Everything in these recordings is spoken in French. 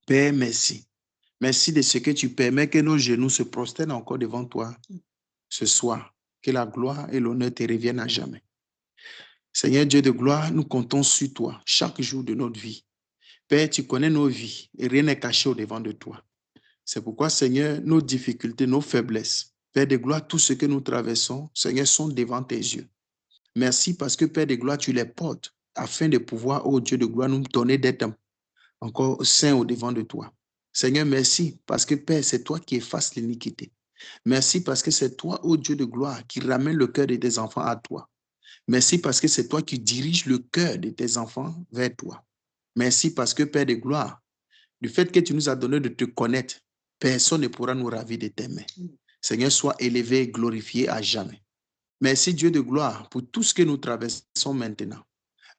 Père, merci. Merci de ce que tu permets que nos genoux se prosternent encore devant toi ce soir. Que la gloire et l'honneur te reviennent à jamais. Seigneur Dieu de gloire, nous comptons sur toi chaque jour de notre vie. Père, tu connais nos vies et rien n'est caché au-devant de toi. C'est pourquoi, Seigneur, nos difficultés, nos faiblesses, Père de gloire, tout ce que nous traversons, Seigneur, sont devant tes yeux. Merci parce que, Père de gloire, tu les portes afin de pouvoir, ô Dieu de gloire, nous donner d'être encore saints au-devant de toi. Seigneur, merci parce que, Père, c'est toi qui effaces l'iniquité. Merci parce que c'est toi, ô Dieu de gloire, qui ramène le cœur de tes enfants à toi. Merci parce que c'est toi qui diriges le cœur de tes enfants vers toi. Merci parce que, Père de gloire, du fait que tu nous as donné de te connaître, personne ne pourra nous ravir de tes mains. Seigneur, sois élevé et glorifié à jamais. Merci, Dieu de gloire, pour tout ce que nous traversons maintenant.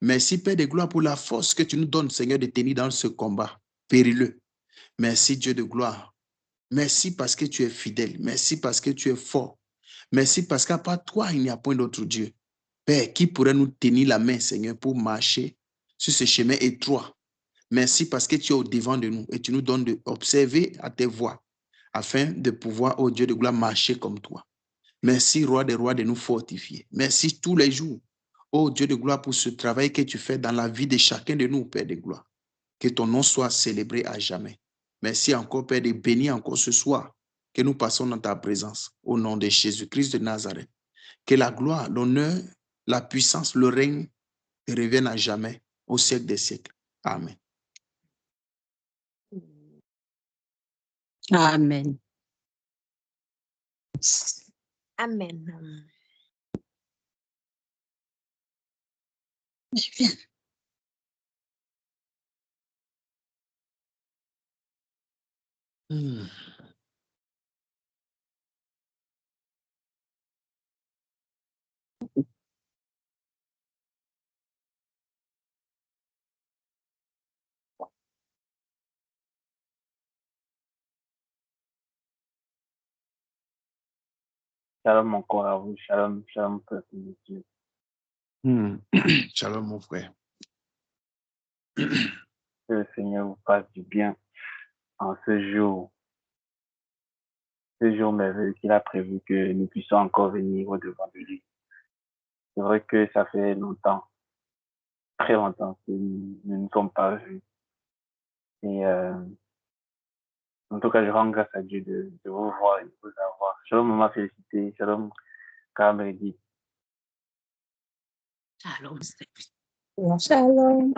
Merci, Père de gloire, pour la force que tu nous donnes, Seigneur, de tenir dans ce combat périlleux. Merci, Dieu de gloire. Merci parce que tu es fidèle. Merci parce que tu es fort. Merci parce qu'à part toi, il n'y a point d'autre Dieu. Père, qui pourrait nous tenir la main, Seigneur, pour marcher sur ce chemin étroit? Merci parce que tu es au-devant de nous et tu nous donnes d'observer à tes voies afin de pouvoir, ô Dieu de gloire, marcher comme toi. Merci, Roi des rois, de nous fortifier. Merci tous les jours, ô Dieu de gloire, pour ce travail que tu fais dans la vie de chacun de nous, Père de gloire. Que ton nom soit célébré à jamais. Merci encore, Père, de bénir encore ce soir que nous passons dans ta présence. Au nom de Jésus-Christ de Nazareth. Que la gloire, l'honneur, la puissance, le règne te reviennent à jamais, au siècle des siècles. Amen. Amen. Amen. Je viens. Shalom encore à vous. Shalom, shalom, peuple de Dieu. Shalom, mon frère. Que le Seigneur vous fasse du bien en ce jour merveilleux qu'il a prévu que nous puissions encore venir au-devant de lui. C'est vrai que ça fait longtemps, très longtemps que nous ne nous sommes pas vus. Et en tout cas, je rends grâce à Dieu de vous voir et de vous avoir. Shalom, maman, félicité. Shalom, Kameridi. Shalom, Shalom.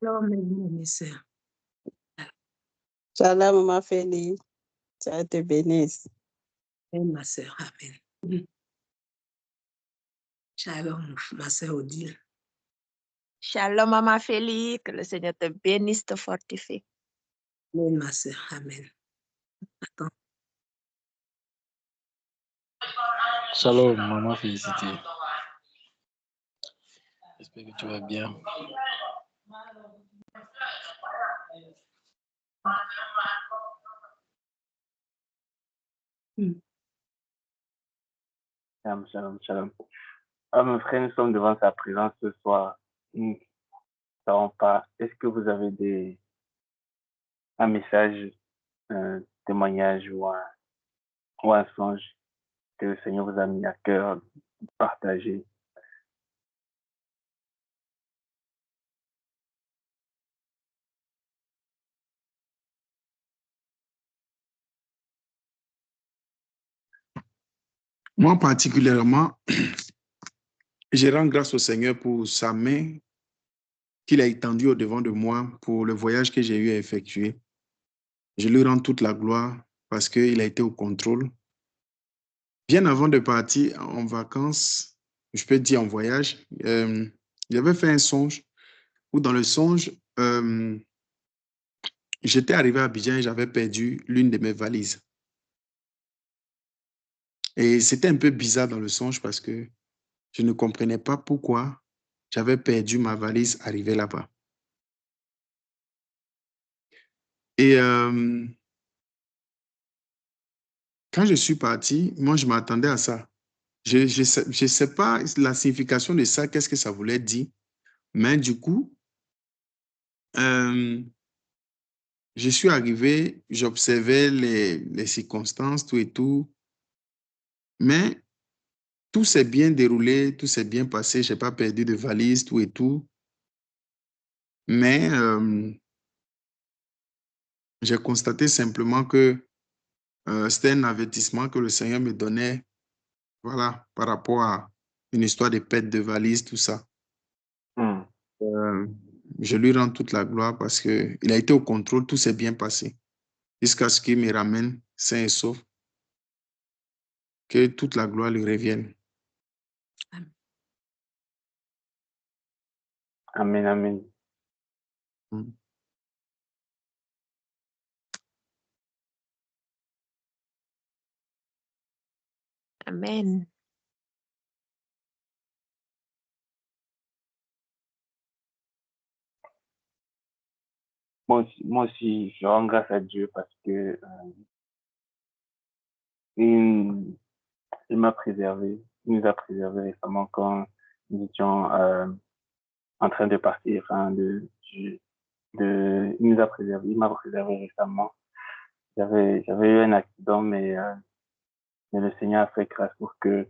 Shalom, mes sœurs. Shalom, ma Félix. Ça te bénisse. Et ma sœur, amen. Shalom, ma sœur Odile. Shalom, Maman Félix. Que le Seigneur te bénisse, te fortifie. Et ma sœur, amen. Attends. Shalom, maman, félicité. J'espère que tu vas bien. Shalom, shalom, shalom. Ah, mes frères, nous sommes devant sa présence ce soir. Nous ne savons pas. Est-ce que vous avez un message, un témoignage ou un songe que le Seigneur vous a mis à cœur de partager? Moi, particulièrement, je rends grâce au Seigneur pour sa main qu'il a étendue au-devant de moi pour le voyage que j'ai eu à effectuer. Je lui rends toute la gloire parce qu'il a été au contrôle. Bien avant de partir en vacances, je peux dire en voyage, j'avais fait un songe où dans le songe, j'étais arrivé à Abidjan et j'avais perdu l'une de mes valises. Et c'était un peu bizarre dans le songe parce que je ne comprenais pas pourquoi j'avais perdu ma valise arrivée là-bas. Et quand je suis parti, moi, je m'attendais à ça. Je ne sais pas la signification de ça, qu'est-ce que ça voulait dire. Mais du coup, je suis arrivé, j'observais les circonstances, tout et tout, mais tout s'est bien déroulé, tout s'est bien passé, je n'ai pas perdu de valise, tout et tout. Mais j'ai constaté simplement que c'était un avertissement que le Seigneur me donnait, voilà, par rapport à une histoire de perte de valise, tout ça. Hmm. Je lui rends toute la gloire parce qu'il a été au contrôle, tout s'est bien passé. Jusqu'à ce qu'il me ramène sain et sauf. Que toute la gloire lui revienne. Amen, amen. Mm. Amen. Moi aussi, je rends grâce à Dieu parce que il, il m'a préservé. Il nous a préservé récemment quand nous étions en train de partir, enfin, il nous a préservé, il m'a préservé récemment. J'avais eu un accident, mais le Seigneur a fait grâce pour que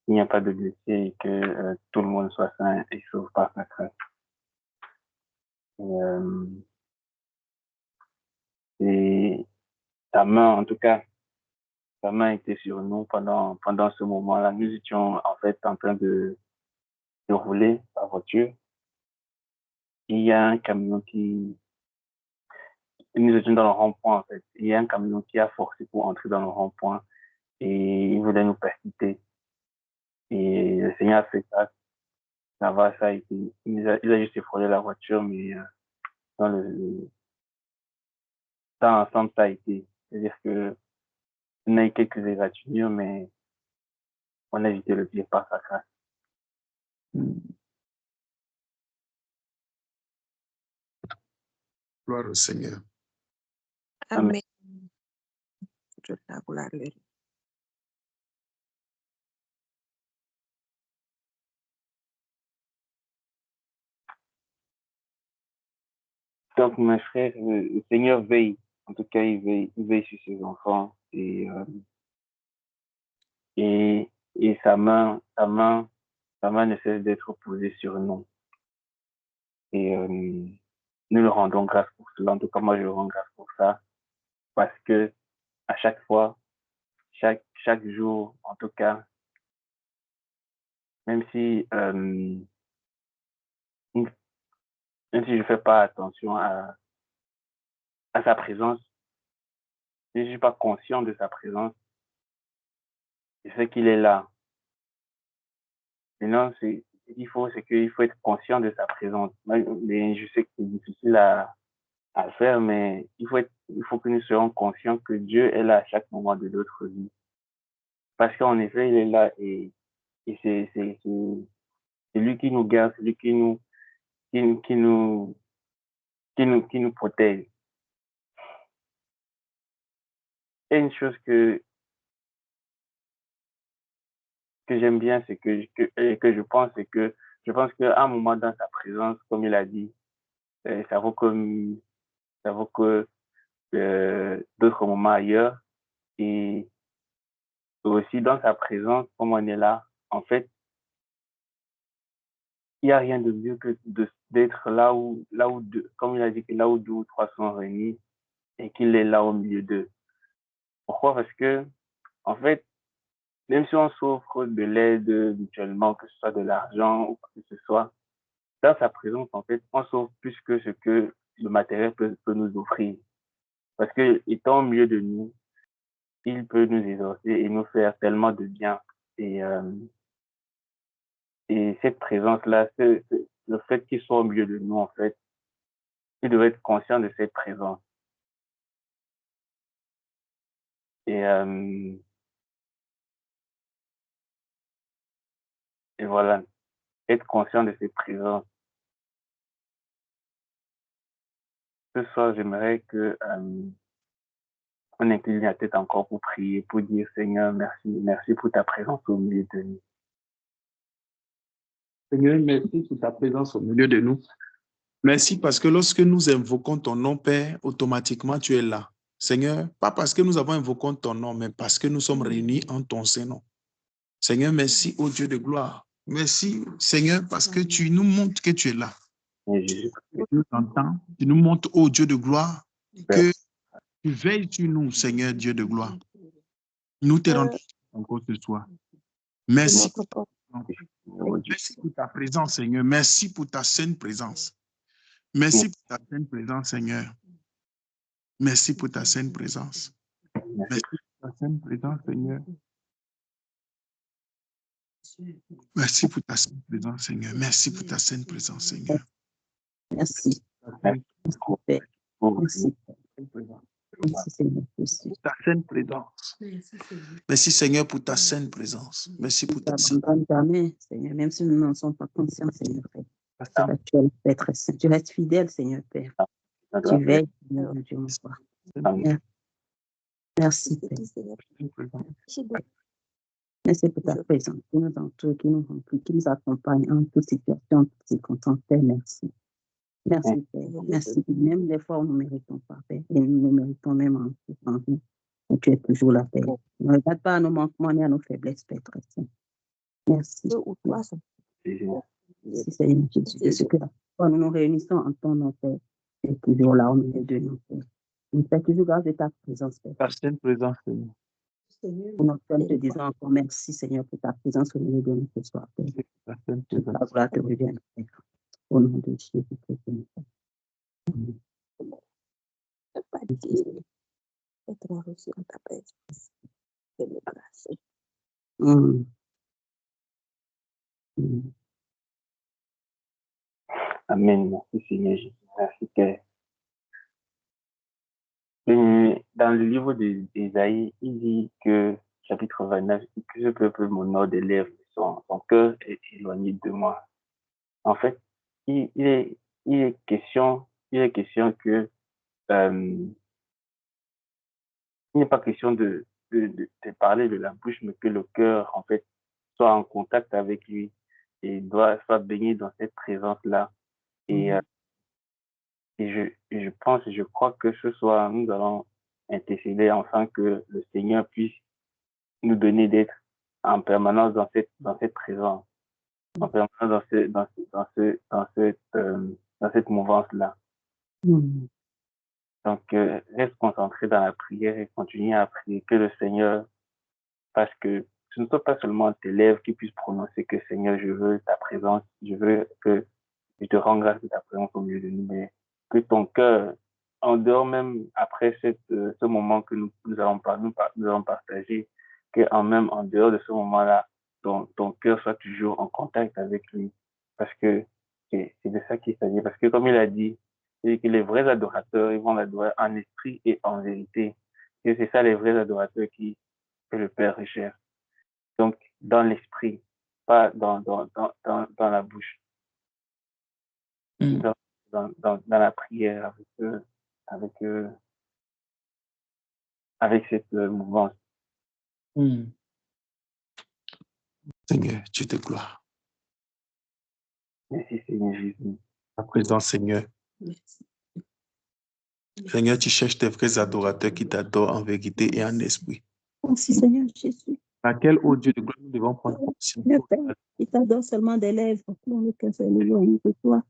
il n'y ait pas de blessés et que tout le monde soit sain et sauf par sa grâce. Et ta main, en tout cas, ta main était sur nous pendant ce moment-là. Nous étions en fait en train de rouler la voiture. Et il y a un camion nous étions dans le rond-point en fait. Il y a un camion qui a forcé pour entrer dans le rond-point et il voulait nous percuter. Et le Seigneur a fait ça. Ça va, ça a été, il a juste effrayé la voiture, mais dans dans l'ensemble, ça a été. C'est-à-dire que on a eu quelques égratignures, mais on a évité le pire par sa grâce. Gloire au Seigneur. Amen. Amen. Toute la gloire lui revient. Donc, mes frères, le Seigneur veille. En tout cas, il veille sur ses enfants et sa main ne cesse d'être posée sur nous. Et nous le rendons grâce pour cela. En tout cas, moi, je le rends grâce pour ça. Parce que à chaque fois, chaque jour, en tout cas, même si, même si je fais pas attention à sa présence, si je suis pas conscient de sa présence, je sais qu'il est là. Maintenant, c'est qu'il faut être conscient de sa présence. Mais je sais que c'est difficile à faire, mais il faut que nous soyons conscients que Dieu est là à chaque moment de notre vie. Parce qu'en effet, il est là et c'est lui qui nous garde, c'est lui qui nous protège. Et une chose que j'aime bien, c'est que je pense qu'à un moment dans sa présence, comme il a dit, ça vaut que d'autres moments ailleurs. Et aussi dans sa présence, comme on est là, en fait, il n'y a rien de mieux que d'être comme il a dit, que là où deux ou trois sont réunis et qu'il est là au milieu d'eux. Pourquoi? Parce que, en fait, même si on s'offre de l'aide mutuellement, que ce soit de l'argent ou quoi que ce soit, dans sa présence, en fait, on s'offre plus que ce que le matériel peut nous offrir. Parce que, étant au milieu de nous, il peut nous exaucer et nous faire tellement de bien. Et, et cette présence-là, le fait qu'il soit au milieu de nous, en fait, il devrait être conscient de cette présence. Et, et voilà, être conscient de cette présence. Ce soir, j'aimerais que on incline la tête encore pour prier, pour dire Seigneur, merci, merci pour ta présence au milieu de nous. Seigneur, merci pour ta présence au milieu de nous. Merci parce que lorsque nous invoquons ton nom, Père, automatiquement tu es là. Seigneur, pas parce que nous avons invoqué ton nom, mais parce que nous sommes réunis en ton Saint-Nom. Seigneur, merci au Dieu de gloire. Merci, Seigneur, parce que tu nous montres que tu es là. Jésus, Tu nous entends, tu nous montres, ô Dieu de gloire, que tu veilles sur nous, Seigneur, Dieu de gloire. Nous te rendons encore ce soir. Merci. Merci pour ta présence, Seigneur. Merci pour ta sainte présence. Merci pour ta sainte présence, Seigneur. Merci pour ta sainte présence. Merci pour ta sainte présence, Seigneur. Merci pour ta sainte présence, Seigneur. Merci pour ta sainte présence, Seigneur. Merci. Merci, Père. Merci. Merci, Seigneur. Merci. Pour ta sainte présence. Merci, Seigneur, pour ta sainte présence. Merci pour ta sainte T'abandonne jamais, Seigneur, même si nous n'en sommes pas conscients, Seigneur Père. présence. Tu es le Père très saint. Tu restes fidèle, Seigneur Père. Tu veilles, Seigneur Dieu, mon Père. Merci, Père. Merci pour ta présence qui nous entoure, qui nous remplit, qui nous accompagne en toute situation, en toute circonstance. Père, merci. Merci, Père. Merci. Même des fois où nous ne méritons pas, Père, et nous nous méritons même en tout temps. Mais tu es toujours là, Père. Ne regarde pas à nos manquements ni à nos faiblesses, Père très saint. Merci. Merci, Seigneur Jésus. De ce que quand nous nous réunissons en ton nom, Père, tu es toujours là au milieu de nous, Père. Nous fais toujours grâce de ta présence, Père. Ta sainte présence, Seigneur. Pour notre Père, te disons encore merci, Seigneur, pour ta présence au milieu de nous ce soir, Père. Ta sainte Que présence. la gloire te revienne, Père. Au nom de Jésus Christ. Amen. Amen. Merci Seigneur Jésus. Merci Père. Et dans le livre d'Ésaïe, il dit que, chapitre 29, que ce peuple m'honore des lèvres, son cœur est éloigné de moi. En fait, il est question que il n'est pas question de parler de la bouche, mais que le cœur, en fait, soit en contact avec lui et soit baigné dans cette présence-là. Et je pense et je crois que ce soir, nous allons intercéder afin que le Seigneur puisse nous donner d'être en permanence dans cette présence, en permanence dans cette mouvance-là. Donc, reste concentré dans la prière et continue à prier que le Seigneur, parce que ce ne soit pas seulement tes lèvres qui puissent prononcer que Seigneur, je veux ta présence, je veux que je te rends grâce de ta présence au milieu de nous, mais que ton cœur, en dehors même après ce moment que nous allons partager, que en dehors de ce moment-là, ton cœur soit toujours en contact avec lui, parce que c'est de ça qu'il s'agit. Parce que comme il a dit, c'est que les vrais adorateurs, ils vont l'adorer en esprit et en vérité. Et c'est ça les vrais adorateurs que le Père recherche. Donc, dans l'esprit, pas dans la bouche. Dans la prière, avec cette mouvance. Seigneur, tu te gloire. Merci Seigneur Jésus. Ta présence, Seigneur. Seigneur, tu cherches tes vrais adorateurs qui t'adorent en vérité et en esprit. Merci, Seigneur Jésus. Laquelle, ô Dieu de gloire, nous devons prendre conscience. Le Père, qui t'adore seulement des lèvres, dont le cœur est éloigné de toi.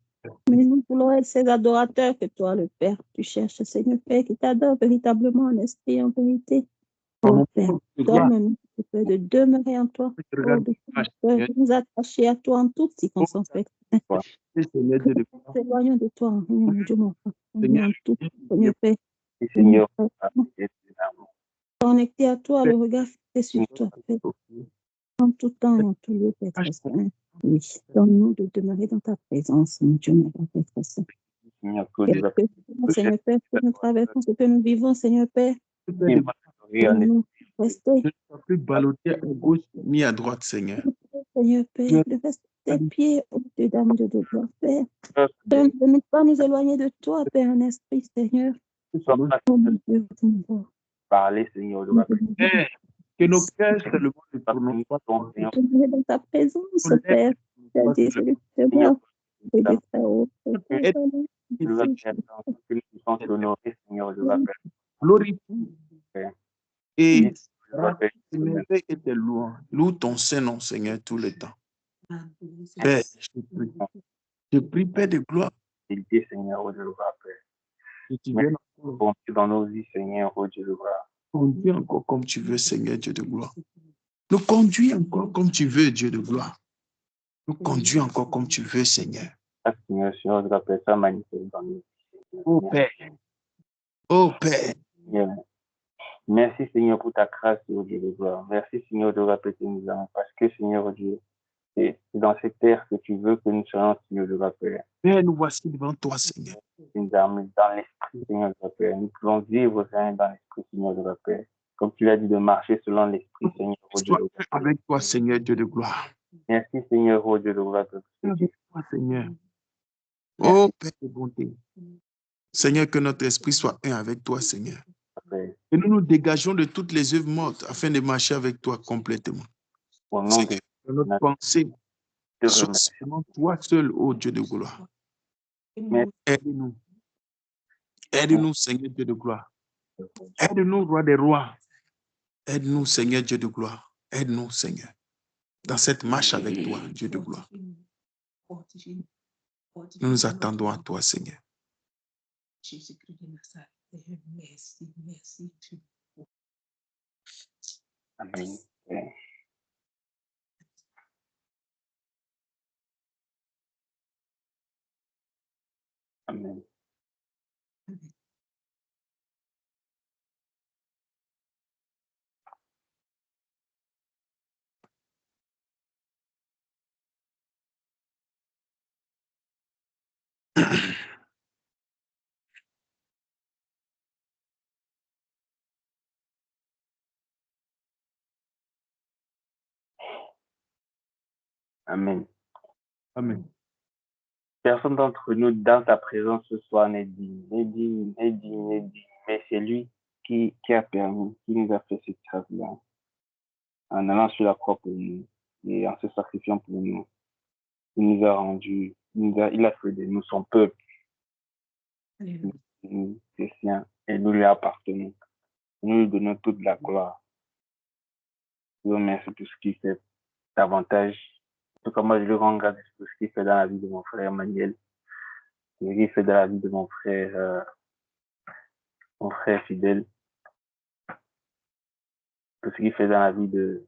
Mais nous voulons être ces adorateurs que toi, le Père, tu cherches, Seigneur Père, qui t'adore véritablement en esprit et en vérité. Oh Père, donne-nous le Père de demeurer en toi, de nous attacher à toi en toutes circonstances. S'éloignons de toi, Dieu mon Père. Seigneur Père. Seigneur, connecté à toi, le regard fixé sur toi, Père. En tout temps et en tout lieu, Père très saint. Oui, donne-nous de demeurer dans ta présence, mon Dieu, mon Père très saint. Seigneur Père, que nous traversons, ce que nous vivons, Seigneur Père. Nous rester. Je ne sois plus ballotté à gauche ni à droite, Seigneur. Seigneur Père, de rester tes pieds au-dessus d'âme de gloire, Père. De ne pas nous éloigner de toi, Père, en esprit, Seigneur. Oh mon Dieu, parler, Seigneur, que nos cœurs seulement ne tournent pas dans ta présence, Père. C'est moi. Que nous puissions t'honorer, Seigneur, je l'appelle. Glorifie Père. et Oui, je l'appelle. tes et tes louanges. Loue ton Saint-Nom, Seigneur, tout le temps. Père, je prie, Père de gloire, Fidélité, Seigneur, oh Dieu, le rappelle. que tu Merci viennes pour ton Dieu dans nos vies, Seigneur, oh Dieu, le rappelle. conduire encore comme tu veux, Seigneur, Dieu de gloire. Nous conduis encore comme tu veux, Dieu de gloire. Nous conduis encore comme tu veux, Seigneur. Ah, Seigneur, Seigneur, je l'appelle ça manifeste dans nos vies. Oh Père, oh Père, Seigneur. Merci, Seigneur, pour ta grâce, oh Dieu, de gloire. Merci, Seigneur, de répéter nous avons. Parce que, Seigneur, oh Dieu, c'est dans cette terre que tu veux que nous soyons, Seigneur, de rappel. Père, nous voici devant toi, Seigneur. Nous avons dans l'esprit, Seigneur, de rappel. Nous pouvons vivre, Seigneur, dans l'esprit, Seigneur, de rappel. Comme tu l'as dit, de marcher selon l'esprit, Seigneur, oh Dieu, Sois avec toi, Seigneur, Dieu de gloire. Merci, Seigneur, oh Dieu, de gloire. Avec toi, Seigneur. Oh Père de bonté. Seigneur, que notre esprit soit un avec toi, Seigneur. Et nous nous dégageons de toutes les œuvres mortes afin de marcher avec toi complètement. Au nom Seigneur, que notre pensée soit seulement toi seul, ô Dieu de gloire. Aide-nous. Aide-nous, Seigneur Dieu de gloire. Aide-nous, roi des rois. Aide-nous, Seigneur Dieu de gloire. Aide-nous, Seigneur, dans cette marche avec toi, Dieu de gloire. Nous nous attendons à toi, Seigneur. Jésus-Christ de Nazareth. Merci, merci. Amen. Amen. Amen. Amen. Personne d'entre nous dans ta présence ce soir n'est digne, mais c'est lui qui a permis, qui nous a fait cette grâce-là, en allant sur la croix pour nous et en se sacrifiant pour nous. Il nous a rendu, il a fait de nous son peuple, nous, ses siens, et nous lui appartenons. Nous lui donnons toute la gloire. Je vous remercie pour ce qu'il fait davantage. En tout cas, moi, je lui rends grâce pour ce qu'il fait dans la vie de mon frère Emmanuel, ce qu'il fait dans la vie de mon frère fidèle, tout ce qu'il fait dans la vie de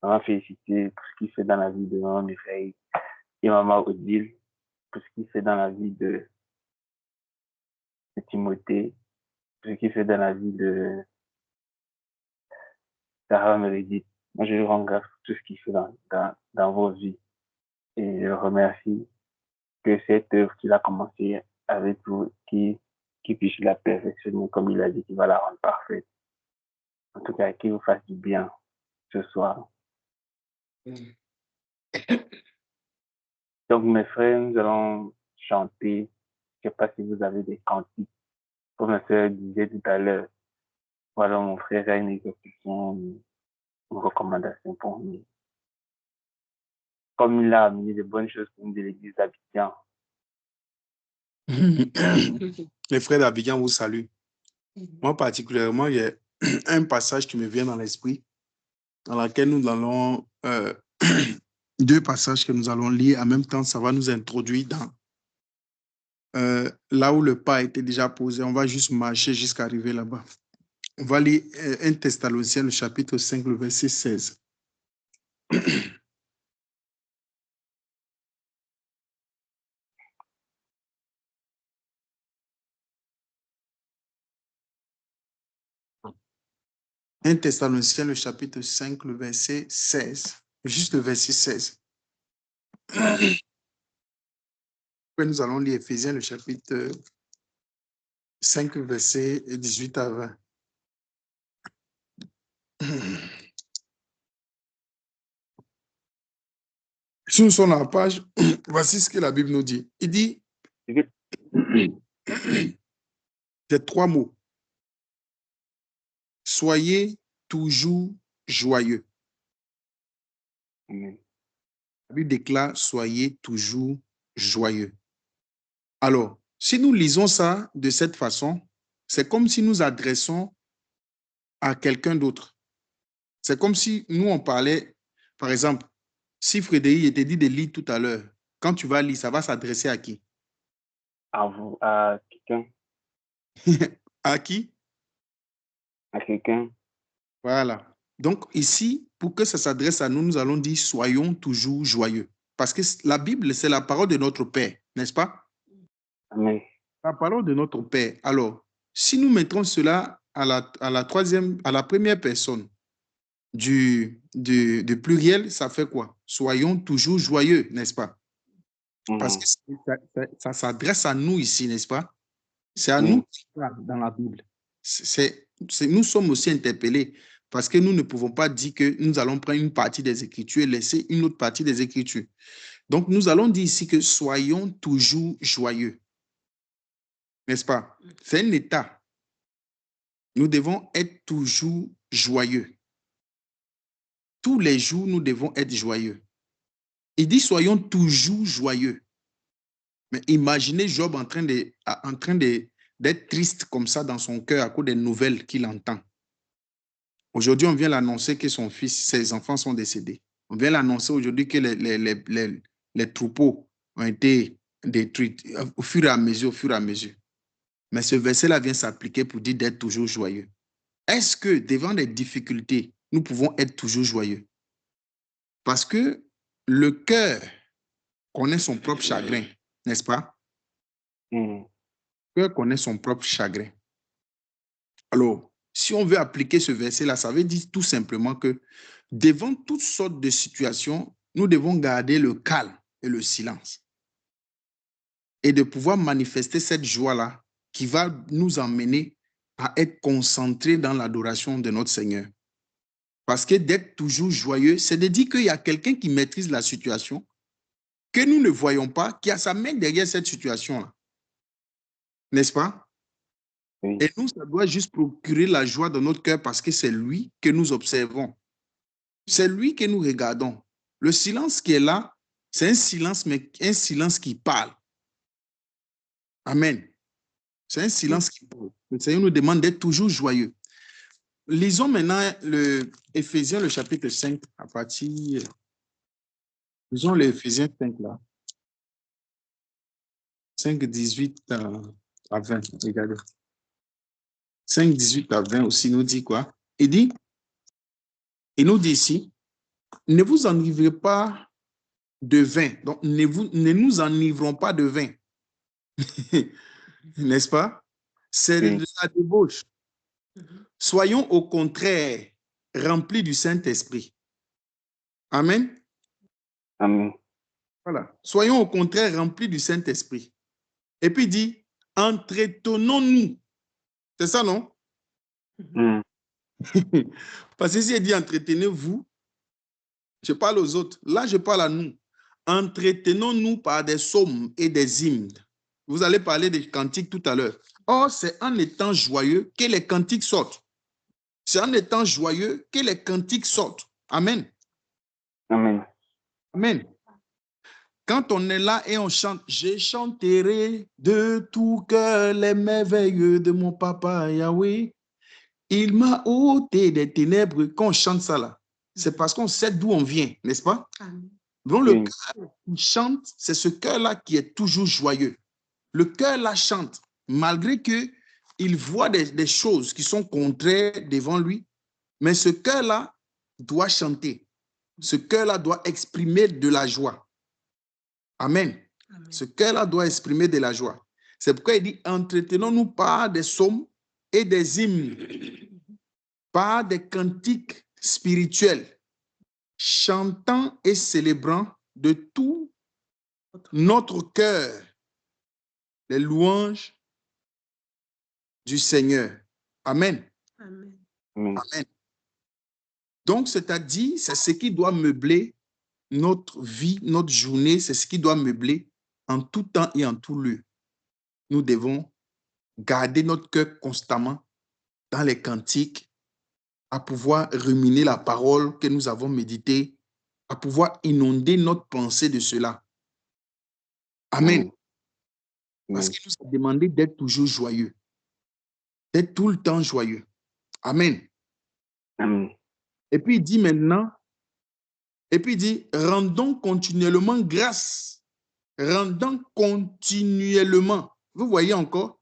Maman Félicité, tout ce qu'il fait dans la vie de Maman Mireille et Maman Odile, tout ce qu'il fait dans la vie de Timothée, tout ce qu'il fait dans la vie de Sarah Meredith. Moi, je lui rends grâce pour tout ce qu'il fait dans vos vies. Et je le remercie que cette œuvre qu'il a commencée avec vous, qui puisse la perfectionner comme il a dit qu'il va la rendre parfaite. En tout cas, qu'il vous fasse du bien ce soir. Donc, mes frères, nous allons chanter. Je ne sais pas si vous avez des cantiques. Comme ma soeur disait tout à l'heure, voilà, mon frère a une exhortation, une recommandation pour nous. Comme il a amené de bonnes choses pour nous de l'église d'Abidjan. Les frères d'Abidjan vous saluent. Moi, particulièrement, il y a un passage qui me vient dans l'esprit, dans lequel nous allons, deux passages que nous allons lire. En même temps, ça va nous introduire dans là où le pas a été déjà posé. On va juste marcher jusqu'à arriver là-bas. On va lire 1 Thessaloniciens, le chapitre 5, le verset 16. Un Thessaloniciens, le chapitre 5, le verset 16. Juste le verset 16. Puis nous allons lire Éphésiens, le chapitre 5, le verset 18 à 20. Si nous sommes dans la page, voici ce que la Bible nous dit. Il dit, ces trois mots. Soyez toujours joyeux. Amen. La Bible déclare, soyez toujours joyeux. Alors, si nous lisons ça de cette façon, c'est comme si nous adressons à quelqu'un d'autre. C'est comme si nous, on parlait, par exemple, si Frédéric était dit de lire tout à l'heure, quand tu vas lire, ça va s'adresser à qui? À vous, à quelqu'un, À qui? à quelqu'un. Voilà. Donc ici, pour que ça s'adresse à nous, nous allons dire soyons toujours joyeux. Parce que la Bible, c'est la parole de notre Père, n'est-ce pas? Amen. La parole de notre Père. Alors, si nous mettrons cela à la première personne du pluriel, ça fait quoi? Soyons toujours joyeux, n'est-ce pas? Parce que ça s'adresse à nous ici, n'est-ce pas? C'est à nous qui parle dans la Bible. Nous sommes aussi interpellés parce que nous ne pouvons pas dire que nous allons prendre une partie des Écritures et laisser une autre partie des Écritures. Donc, nous allons dire ici que soyons toujours joyeux. N'est-ce pas? C'est un état. Nous devons être toujours joyeux. Tous les jours, nous devons être joyeux. Il dit soyons toujours joyeux. Mais imaginez Job en train d'être triste comme ça dans son cœur à cause des nouvelles qu'il entend. Aujourd'hui, on vient l'annoncer que ses enfants sont décédés. On vient l'annoncer aujourd'hui que les troupeaux ont été détruits au fur et à mesure, Mais ce verset-là vient s'appliquer pour dire d'être toujours joyeux. Est-ce que devant des difficultés, nous pouvons être toujours joyeux? Parce que le cœur connaît son propre chagrin, n'est-ce pas? Le cœur connaît son propre chagrin. Alors, si on veut appliquer ce verset-là, ça veut dire tout simplement que devant toutes sortes de situations, nous devons garder le calme et le silence. Et de pouvoir manifester cette joie-là qui va nous emmener à être concentrés dans l'adoration de notre Seigneur. Parce que d'être toujours joyeux, c'est de dire qu'il y a quelqu'un qui maîtrise la situation, que nous ne voyons pas, qui a sa main derrière cette situation-là. N'est-ce pas? Oui. Et nous, ça doit juste procurer la joie dans notre cœur parce que c'est lui que nous observons. C'est lui que nous regardons. Le silence qui est là, c'est un silence, mais un silence qui parle. Amen. C'est un silence qui parle. Le Seigneur nous demande d'être toujours joyeux. Lisons maintenant Éphésiens, le chapitre 5, à partir... Lisons l'Éphésiens 5 là. 5, 18 à 20. Regardez. 5, 18 à 20 aussi nous dit quoi? Il nous dit ici, ne vous enivrez pas de vin. Donc, ne nous enivrons pas de vin. N'est-ce pas? C'est de la débauche. Soyons au contraire remplis du Saint-Esprit. Amen. Amen. Voilà. Soyons au contraire remplis du Saint-Esprit. Et puis il dit, entretenons-nous. C'est ça, non? Parce que si il dit entretenez-vous, je parle aux autres. Là, je parle à nous. Entretenons-nous par des psaumes et des hymnes. Vous allez parler des cantiques tout à l'heure. Or, c'est en étant joyeux que les cantiques sortent. C'est en étant joyeux que les cantiques sortent. Amen. Amen. Amen. Quand on est là et on chante, je chanterai de tout cœur les merveilles de mon papa Yahweh. Il m'a ôté des ténèbres. Quand on chante ça là, c'est parce qu'on sait d'où on vient, n'est-ce pas? Donc le cœur qui chante, c'est ce cœur-là qui est toujours joyeux. Le cœur-là chante, malgré qu'il voit des choses qui sont contraires devant lui, mais ce cœur-là doit chanter. Ce cœur-là doit exprimer de la joie. Amen. Amen. Ce cœur-là doit exprimer de la joie. C'est pourquoi il dit, entretenons-nous par des psaumes et des hymnes, par des cantiques spirituels, chantant et célébrant de tout notre cœur les louanges du Seigneur. Amen. Amen. Amen. Donc, c'est-à-dire, c'est ce qui doit meubler notre vie, notre journée, c'est ce qui doit meubler en tout temps et en tout lieu. Nous devons garder notre cœur constamment dans les cantiques, à pouvoir ruminer la parole que nous avons méditée, à pouvoir inonder notre pensée de cela. Amen. Parce qu'il nous a demandé d'être toujours joyeux. D'être tout le temps joyeux. Amen. Amen. Et puis il dit maintenant, rendons continuellement grâce. Rendons continuellement. Vous voyez encore?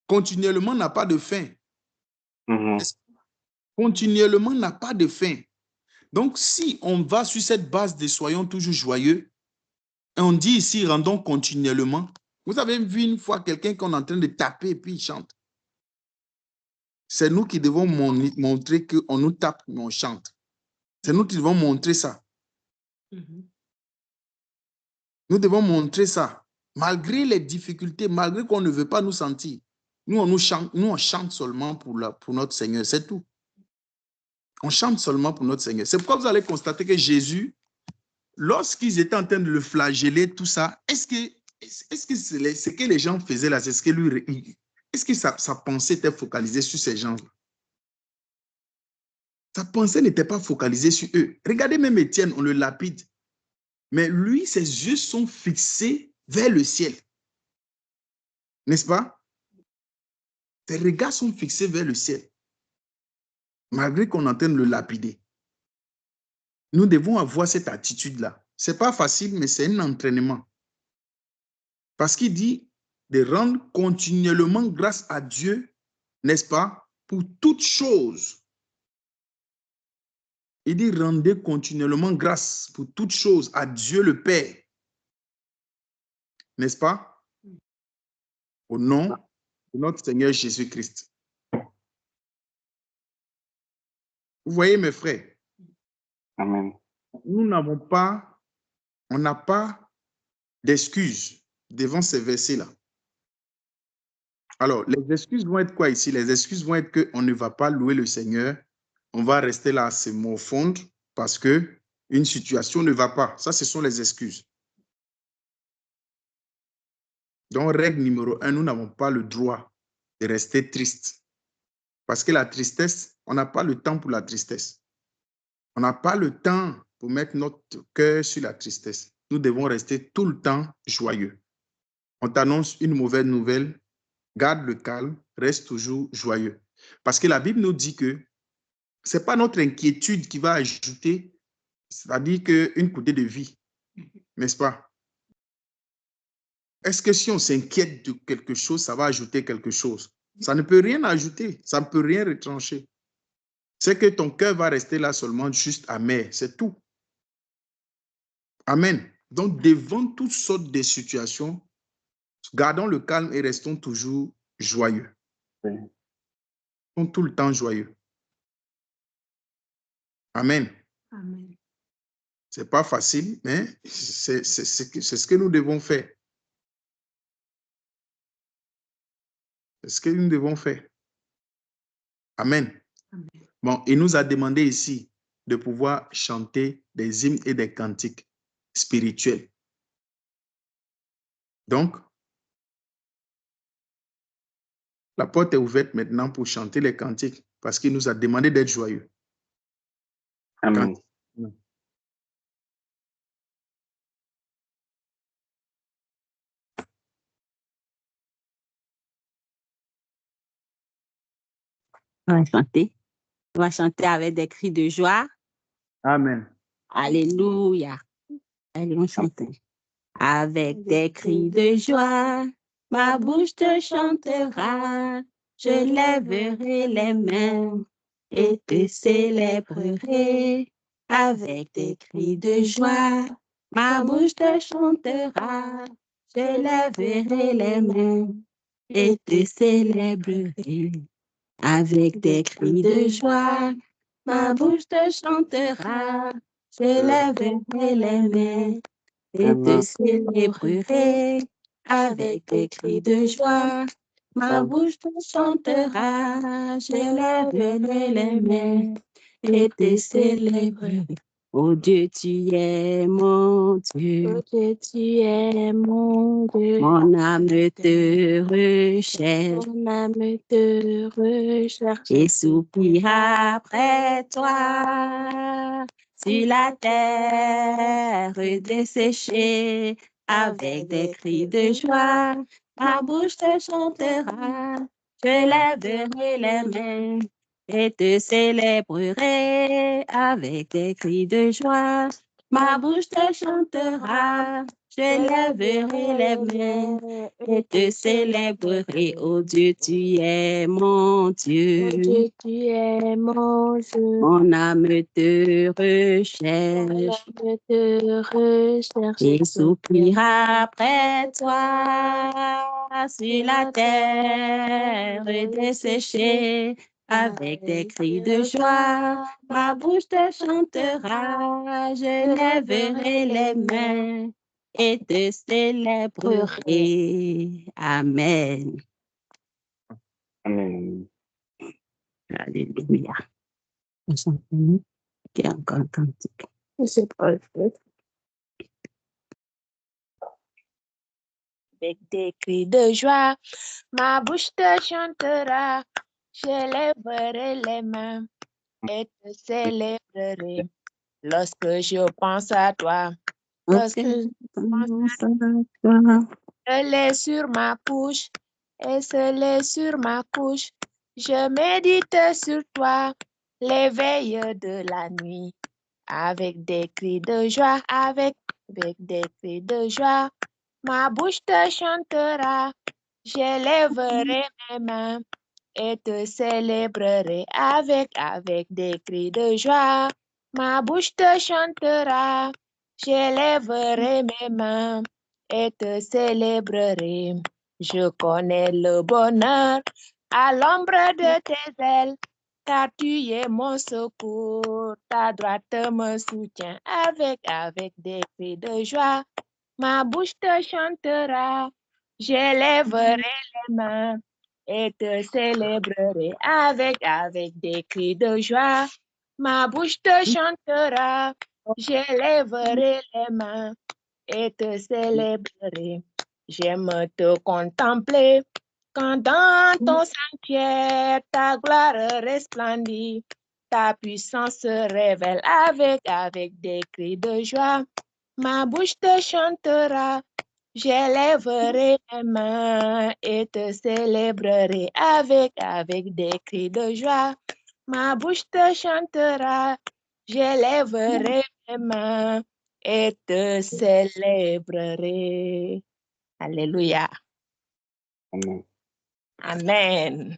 Continuellement n'a pas de fin. Continuellement n'a pas de fin. Donc, si on va sur cette base de soyons toujours joyeux, et on dit ici, rendons continuellement. Vous avez vu une fois quelqu'un qu'on est en train de taper et puis il chante. C'est nous qui devons montrer qu'on nous tape, mais on chante. C'est nous qui devons montrer ça. Nous devons montrer ça. Malgré les difficultés, malgré qu'on ne veut pas nous sentir. Nous, on chante seulement pour notre Seigneur. C'est tout. On chante seulement pour notre Seigneur. C'est pourquoi vous allez constater que Jésus, lorsqu'ils étaient en train de le flageller, tout ça, est-ce que ce que les gens faisaient là, c'est ce que lui... Est-ce que sa pensée était focalisée sur ces gens-là? Sa pensée n'était pas focalisée sur eux. Regardez même Étienne, on le lapide. Mais lui, ses yeux sont fixés vers le ciel. N'est-ce pas? Ses regards sont fixés vers le ciel. Malgré qu'on est en train de le lapider. Nous devons avoir cette attitude-là. Ce n'est pas facile, mais c'est un entraînement. Parce qu'il dit de rendre continuellement grâce à Dieu, n'est-ce pas, pour toutes choses. Il dit rendez continuellement grâce pour toutes choses à Dieu le Père. N'est-ce pas? Au nom de notre Seigneur Jésus-Christ. Vous voyez, mes frères? Amen. On n'a pas d'excuses devant ces versets-là. Alors, les excuses vont être quoi ici? Les excuses vont être qu'on ne va pas louer le Seigneur. On va rester là à se morfondre parce qu'une situation ne va pas. Ça, ce sont les excuses. Donc, règle numéro 1, nous n'avons pas le droit de rester triste. Parce que la tristesse, on n'a pas le temps pour la tristesse. On n'a pas le temps pour mettre notre cœur sur la tristesse. Nous devons rester tout le temps joyeux. On t'annonce une mauvaise nouvelle, garde le calme, reste toujours joyeux. Parce que la Bible nous dit que ce n'est pas notre inquiétude qui va ajouter, c'est-à-dire qu'une coudée de vie, n'est-ce pas? Est-ce que si on s'inquiète de quelque chose, ça va ajouter quelque chose? Ça ne peut rien ajouter, ça ne peut rien retrancher. C'est que ton cœur va rester là seulement juste amer, c'est tout. Amen. Donc, devant toutes sortes de situations, gardons le calme et restons toujours joyeux. Restons tout le temps joyeux. Amen. Amen. Ce n'est pas facile, mais c'est ce que nous devons faire. C'est ce que nous devons faire. Amen. Amen. Bon, il nous a demandé ici de pouvoir chanter des hymnes et des cantiques spirituels. Donc, la porte est ouverte maintenant pour chanter les cantiques parce qu'il nous a demandé d'être joyeux. Amen. On va chanter. On va chanter avec des cris de joie. Amen. Alléluia. Allez, on chante. Avec des cris de joie, ma bouche te chantera. Je lèverai les mains et te célébrerai. Avec des cris de joie, ma bouche te chantera. Je lèverai les mains et te célébrerai. Avec des cris de joie, ma bouche te chantera. Je lèverai les mains et te célébrerai. Avec des cris de joie, ma bouche te chantera. Je lèverai les mains et te célébrerai. Oh Dieu, tu es mon Dieu. Oh Dieu, tu es mon Dieu. Mon âme te recherche. Mon âme te recherche. Et soupire après toi. Sur la terre desséchée, avec des cris de joie. Ma bouche te chantera, je lèverai les mains et te célébrerai avec des cris de joie. Ma bouche te chantera, je lèverai les mains et te célébrerai. Oh Dieu, tu es mon Dieu. Oh Dieu, tu es mon Dieu. Mon âme te Mon recherche âme te recherche et soupira après toi sur la terre desséchée avec des cris de joie. Ma bouche te chantera, je lèverai les mains et te célébrerai. Amen. Amen. Alléluia. Chantez-nous qui est encore un cantique. C'est pas le fait. Avec des cris de joie, ma bouche te chantera, je lèverai les mains et te célébrerai. Lorsque je pense à toi, lorsque je pense à toi, elle est sur ma couche et seul est sur ma couche. Je médite sur toi, les veilles de la nuit, avec des cris de joie, avec des cris de joie. Ma bouche te chantera, je lèverai mes mains et te célébrerai avec des cris de joie. Ma bouche te chantera, je lèverai mes mains et te célébrerai. Je connais le bonheur à l'ombre de tes ailes, car tu es mon secours, ta droite me soutient avec des cris de joie. Ma bouche te chantera, je lèverai les mains et te célébrerai avec des cris de joie. Ma bouche te chantera, je lèverai les mains et te célébrerai. J'aime te contempler quand dans ton sanctuaire ta gloire resplendit. Ta puissance se révèle avec des cris de joie. Ma bouche te chantera, je lèverai mes mains et te célébrerai avec des cris de joie. Ma bouche te chantera, je lèverai mes mains et te célébrerai. Alléluia. Amen. Amen.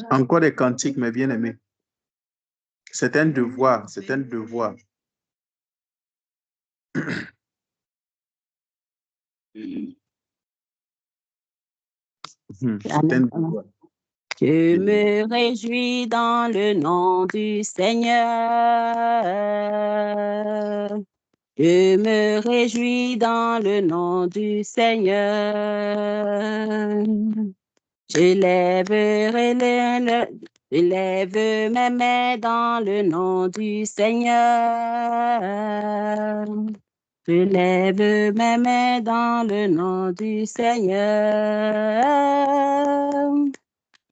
Encore des cantiques, mes bien-aimés. C'est un devoir, c'est un devoir. C'est un devoir. Je me réjouis dans le nom du Seigneur. Je me réjouis dans le nom du Seigneur. Je lève mes mains dans le nom du Seigneur. Je lève mes mains dans le nom du Seigneur.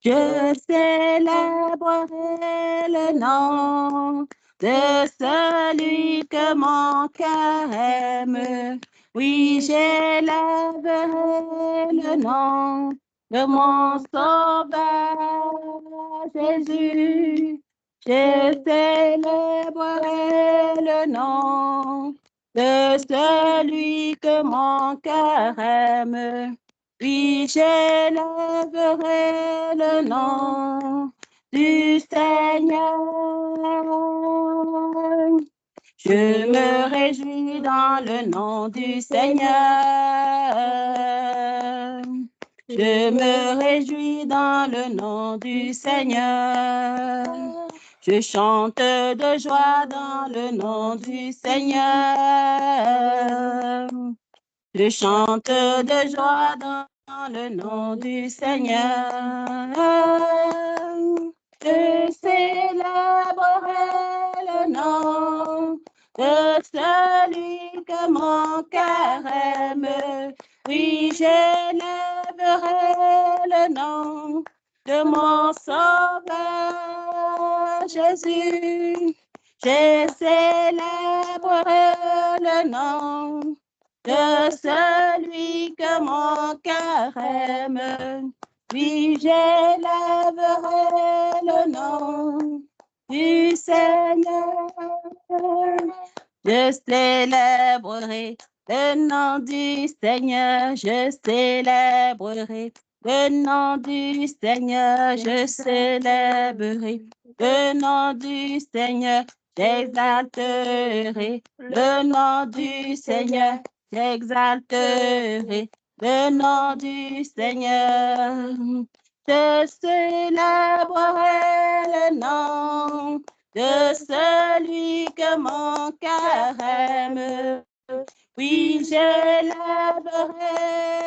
Je célébrerai le nom de celui que mon cœur aime. Oui, j'élèverai le nom de mon sauveur Jésus. Je célébrerai le nom de celui que mon cœur aime. Puis j'élèverai le nom du Seigneur. Je me réjouis dans le nom du Seigneur. Je me réjouis dans le nom du Seigneur. Je chante de joie dans le nom du Seigneur. Je chante de joie dans le nom du Seigneur. Je célébrerai le nom de celui que mon cœur aime. Oui, j'élèverai le nom de mon Sauveur Jésus. Je célébrerai le nom de celui que mon cœur aime. Oui, j'élèverai le nom du Seigneur. Je célébrerai le nom du Seigneur. Je célébrerai le nom du Seigneur. Je célébrerai le nom du Seigneur. J'exalterai le nom du Seigneur. J'exalterai le nom du Seigneur. Je célébrerai le nom de celui que mon cœur aime. Oui, j'élèverai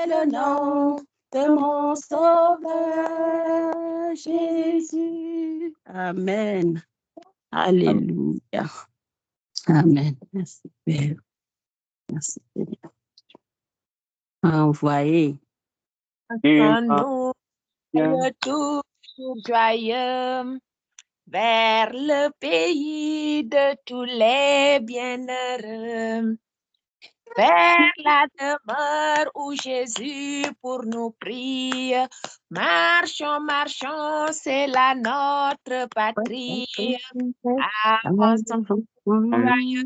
le nom de mon Sauveur Jésus. Amen. Alléluia. Amen. Merci, Père. Merci, Seigneur. Envoyez. Nous toujours joyeux vers le pays de tous les bienheureux, vers la demeure où Jésus pour nous prie. Marchons, marchons, c'est là notre patrie. Avançons, joyeux,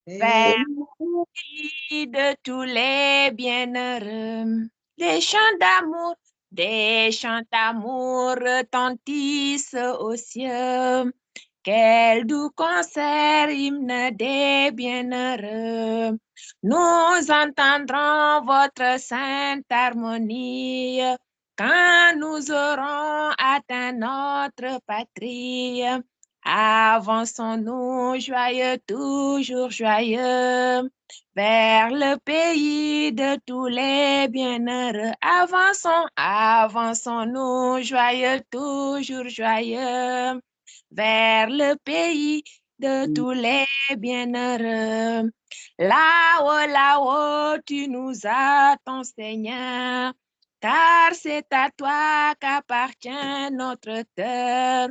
vers le pays de tous les bienheureux. Des chants d'amour retentissent aux cieux. Quel doux concert, hymne des bienheureux. Nous entendrons votre sainte harmonie quand nous aurons atteint notre patrie. Avançons-nous joyeux, toujours joyeux, vers le pays de tous les bienheureux. Avançons-nous joyeux, toujours joyeux, vers le pays de tous les bienheureux. Là-haut, là-haut, tu nous attends, Seigneur, car c'est à toi qu'appartient notre cœur.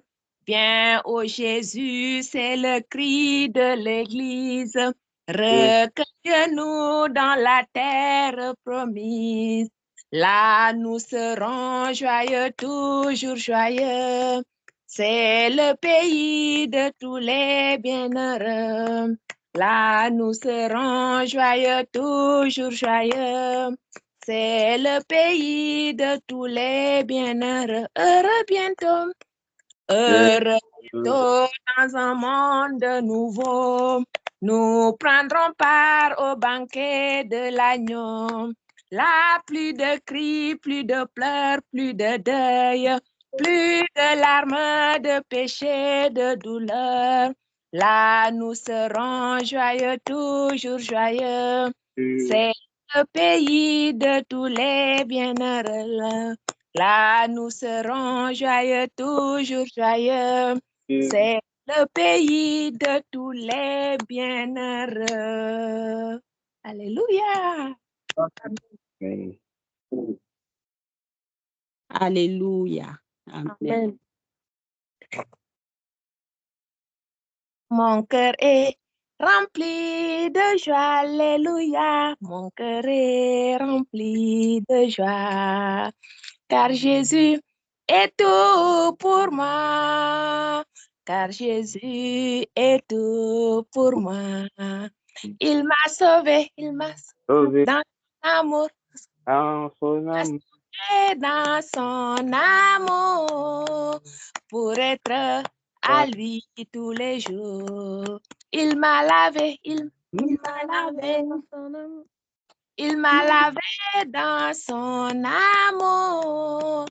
Viens, ô Jésus, c'est le cri de l'Église. Recueille-nous dans la terre promise. Là, nous serons joyeux, toujours joyeux. C'est le pays de tous les bienheureux. Là, nous serons joyeux, toujours joyeux. C'est le pays de tous les bienheureux. Heureux bientôt. Heureux bientôt dans un monde nouveau. Nous prendrons part au banquet de l'agneau. Là, plus de cris, plus de pleurs, plus de deuil, plus de larmes, de péché, de douleur. Là, nous serons joyeux, toujours joyeux. C'est le pays de tous les bienheureux. Là, nous serons joyeux, toujours joyeux. C'est le pays de tous les bienheureux. Alléluia. Alléluia. Amen. Mon cœur est rempli de joie, alléluia. Mon cœur est rempli de joie, car Jésus est tout pour moi. Car Jésus est tout pour moi. Il m'a sauvé, il m'a sauvé dans son amour. Dans son amour, pour être à lui tous les jours. Il m'a lavé, il m'a lavé, il m'a lavé dans son amour,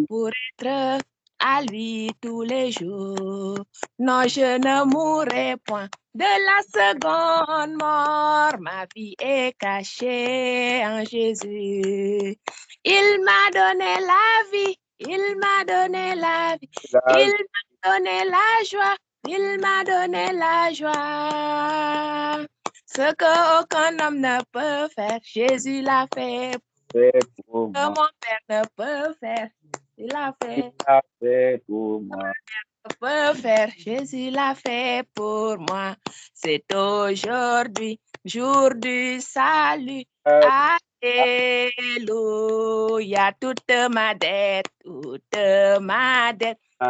pour être à lui tous les jours. Non, je ne mourrai point de la seconde mort. Ma vie est cachée en Jésus. Il m'a donné la vie, il m'a donné la vie, il m'a donné la joie Il m'a donné la joie. Ce qu'aucun homme ne peut faire, Jésus l'a fait. Fait pour Que moi. mon Père ne peut faire, il l'a fait. Il a fait pour moi. Ne peut faire, Jésus l'a fait pour moi. C'est aujourd'hui, jour du salut. Alléluia, toute ma dette,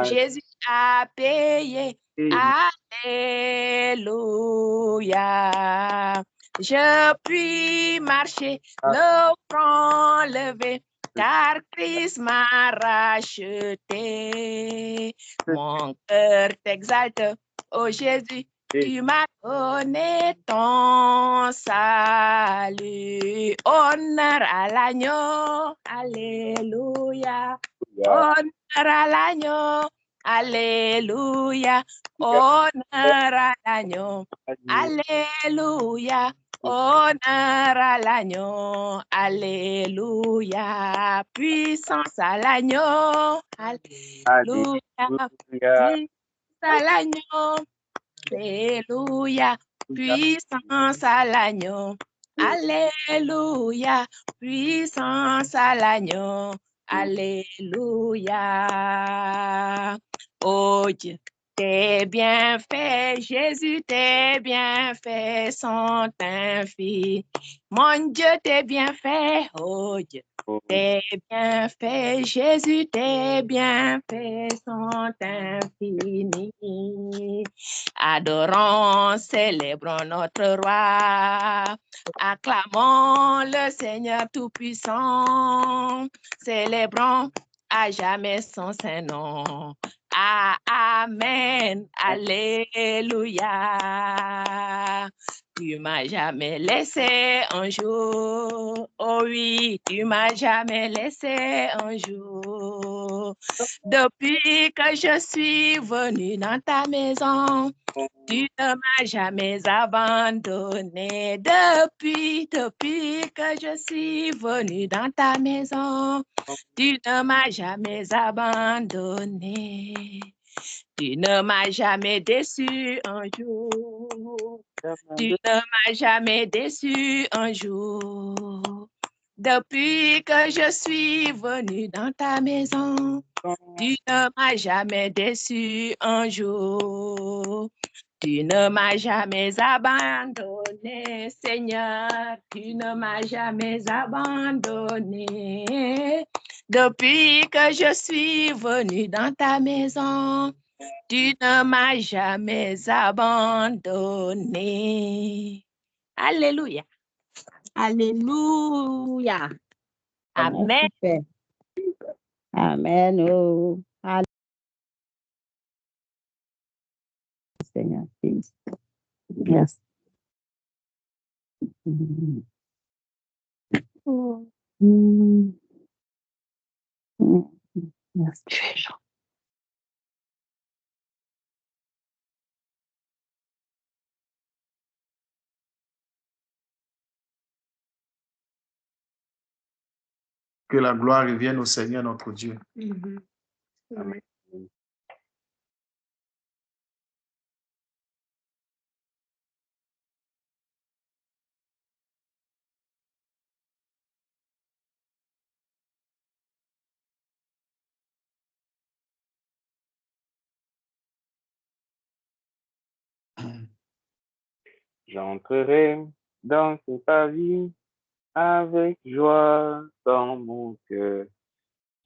Jésus a payé. Alléluia. Je puis marcher, le front levé, car Christ m'a racheté. Mon cœur t'exalte, oh Jésus, tu m'as donné ton salut. Honneur à l'agneau, alléluia. Honneur à l'agneau, alléluia. Honneur à l'agneau, alléluia. Honneur à l'agneau, alléluia. Puissance à l'agneau, alléluia. Puissance à l'agneau, alléluia. Puissance à l'agneau, alléluia. Puissance à l'agneau, alléluia. Oh Dieu, tes bienfaits, Jésus, tes bienfaits sont infinis. Mon Dieu, tes bienfaits, oh Dieu, tes bienfaits, Jésus, tes bienfaits sont infinis. Adorons, célébrons notre roi. Acclamons le Seigneur Tout-Puissant. Célébrons à jamais son Saint-Nom. Amen. Alléluia. Tu m'as jamais laissé un jour. Oh oui, tu m'as jamais laissé un jour. Depuis que je suis venue dans ta maison, tu ne m'as jamais abandonné. Depuis que je suis venue dans ta maison, tu ne m'as jamais abandonné. Tu ne m'as jamais déçu un jour. Tu ne m'as jamais déçu un jour. Depuis que je suis venue dans ta maison, tu ne m'as jamais déçu un jour. Tu ne m'as jamais abandonné, Seigneur. Tu ne m'as jamais abandonné. Depuis que je suis venue dans ta maison, tu ne m'as jamais abandonné. Alléluia. Alléluia. Amen. Super. Amen. Oh, Alléluia, Seigneur. Merci. Merci. Que la gloire revienne au Seigneur notre Dieu. Amen. J'entrerai dans ce pavis avec joie dans mon cœur.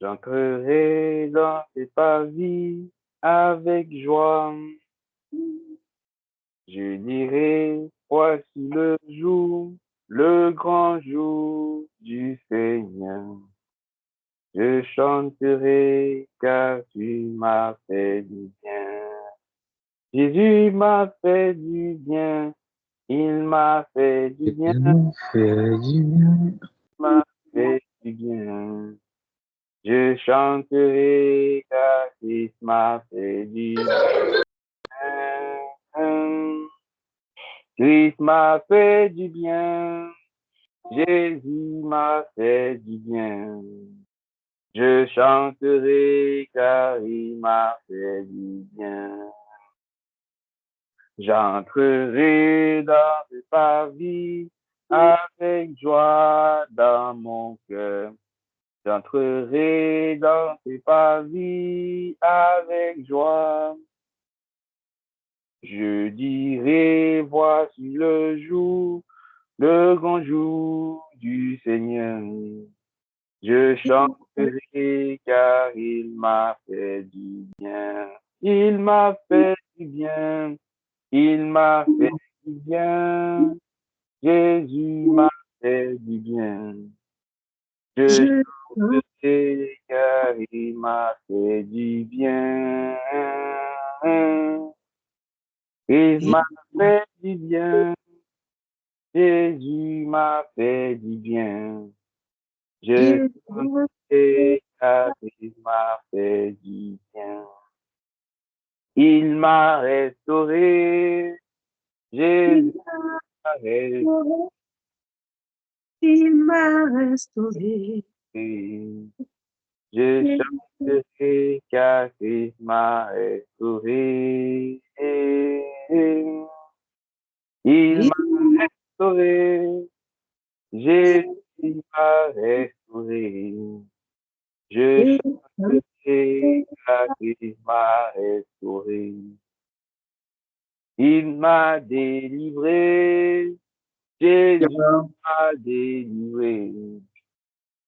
J'entrerai dans ce pavis avec joie. Je dirai, voici le jour, le grand jour du Seigneur. Je chanterai car tu m'as fait du bien. Jésus m'a fait du bien. Il m'a fait du bien. Il m'a fait du bien. Je chanterai car Christ m'a fait du bien. Christ m'a fait du bien. Jésus m'a fait du bien. Je chanterai car il m'a fait du bien. J'entrerai dans ce parvis avec joie dans mon cœur. J'entrerai dans ce parvis avec joie. Je dirai, voici le jour, le grand jour du Seigneur. Je chanterai car il m'a fait du bien. Il m'a fait du bien. Il m'a fait du bien. Jésus m'a fait du bien. Je chanterai car il m'a fait du bien. Il m'a fait du bien. Jésus m'a fait du bien. Je chanterai car il m'a fait du bien. Il m'a restauré. Jésus m'a restauré. Il m'a restauré. Je chanterai car il m'a restauré. Il m'a restauré. Jésus m'a restauré. Je chanterai car il m'a restauré. Il m'a délivré. Jésus m'a délivré.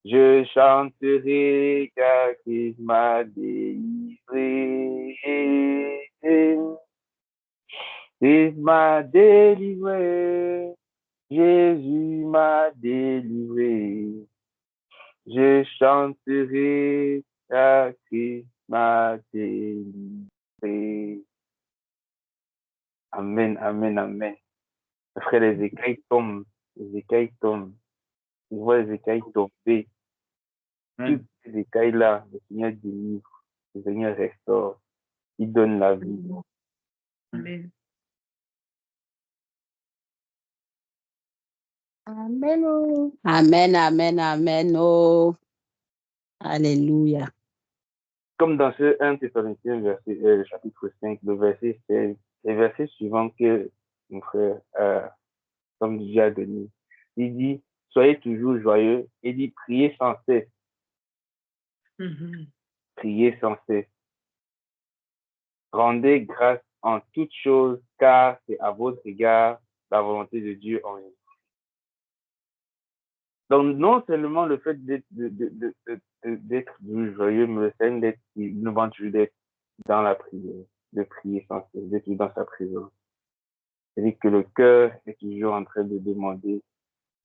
Je chanterai car il m'a délivré. Il m'a délivré. Jésus m'a délivré. Je chanterai car il m'a délivré. Amen, amen, amen. Frère, les écailles tombent. Les écailles tombent. Je vois les écailles tomber. Toutes ces écailles-là, le Seigneur délivre. Le Seigneur restaure. Il donne la vie. Amen. Amen. Oh. Amen, amen, amen. Oh, alléluia. Comme dans ce 1 Thessaloniciens, chapitre 5, le verset 16, le verset suivant que mon frère, comme Dieu a donné, il dit, soyez toujours joyeux, et dit, priez sans cesse. Priez sans cesse. Rendez grâce en toutes choses, car c'est à votre égard la volonté de Dieu en Jésus. Donc, non seulement le fait d'être joyeux, mais le fait d'être innovant, d'être dans la prière, de prier sans cesse, d'être dans sa présence. C'est-à-dire que le cœur est toujours en train de demander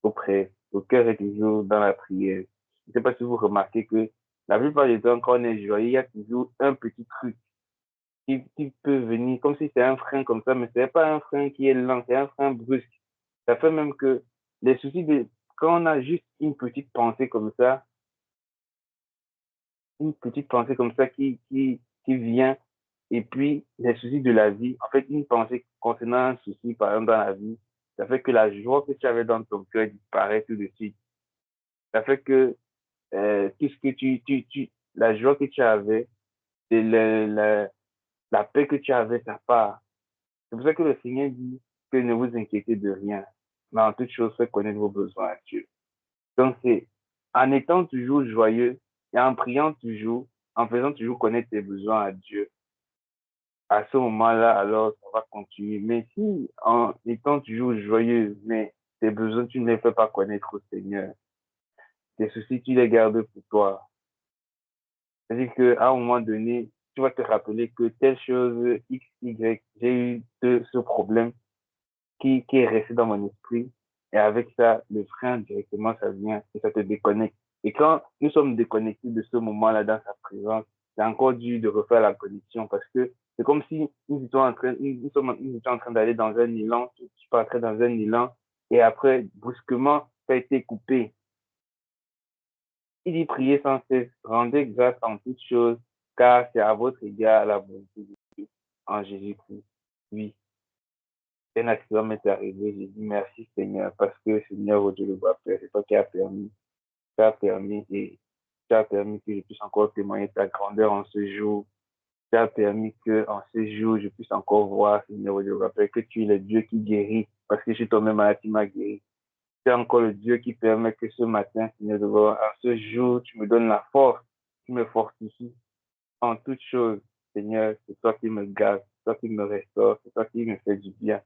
auprès, le cœur est toujours dans la prière. Je ne sais pas si vous remarquez que la plupart du temps, quand on est joyeux, il y a toujours un petit truc qui peut venir, comme si c'était un frein comme ça, mais ce n'est pas un frein qui est lent, c'est un frein brusque. Ça fait même que les soucis quand on a juste une petite pensée comme ça, qui vient, et puis les soucis de la vie, en fait, une pensée concernant un souci, par exemple, dans la vie, ça fait que la joie que tu avais dans ton cœur disparaît tout de suite. Ça fait que tout ce que la joie que tu avais, et la paix que tu avais, ça part. C'est pour ça que le Seigneur dit que ne vous inquiétez de rien, mais en toute chose, faites connaître vos besoins à Dieu. Donc, c'est en étant toujours joyeux et en priant toujours, en faisant toujours connaître tes besoins à Dieu. À ce moment-là, alors, ça va continuer. Mais si, en étant toujours joyeux, mais tes besoins, tu ne les fais pas connaître au Seigneur, tes soucis, tu les gardes pour toi. C'est-à-dire qu'à un moment donné, tu vas te rappeler que telle chose, X, Y, j'ai eu ce problème qui est resté dans mon esprit. Et avec ça, le frein, directement, ça vient et ça te déconnecte. Et quand nous sommes déconnectés de ce moment-là dans sa présence, c'est encore dur de refaire la connexion parce que c'est comme si nous étions en train d'aller dans un élan, tu partais dans un élan et après, brusquement, ça a été coupé. Il dit prier sans cesse, rendez grâce en toutes choses, car c'est à votre égard la volonté de Dieu en Jésus-Christ. Oui. Un accident m'est arrivé, j'ai dit merci Seigneur, parce que Seigneur, Dieu le voit faire, c'est toi qui as permis, et tu as permis que je puisse encore témoigner ta grandeur en ce jour. Tu as permis qu'en ce jour, je puisse encore voir, Seigneur, je rappelle que tu es le Dieu qui guérit, parce que je suis tombé malade, tu m'as guéri. Tu es encore le Dieu qui permet que ce matin, Seigneur, de voir, en ce jour, tu me donnes la force, tu me fortifies en toutes choses. Seigneur, c'est toi qui me garde, c'est toi qui me restaure, c'est toi qui me fait du bien.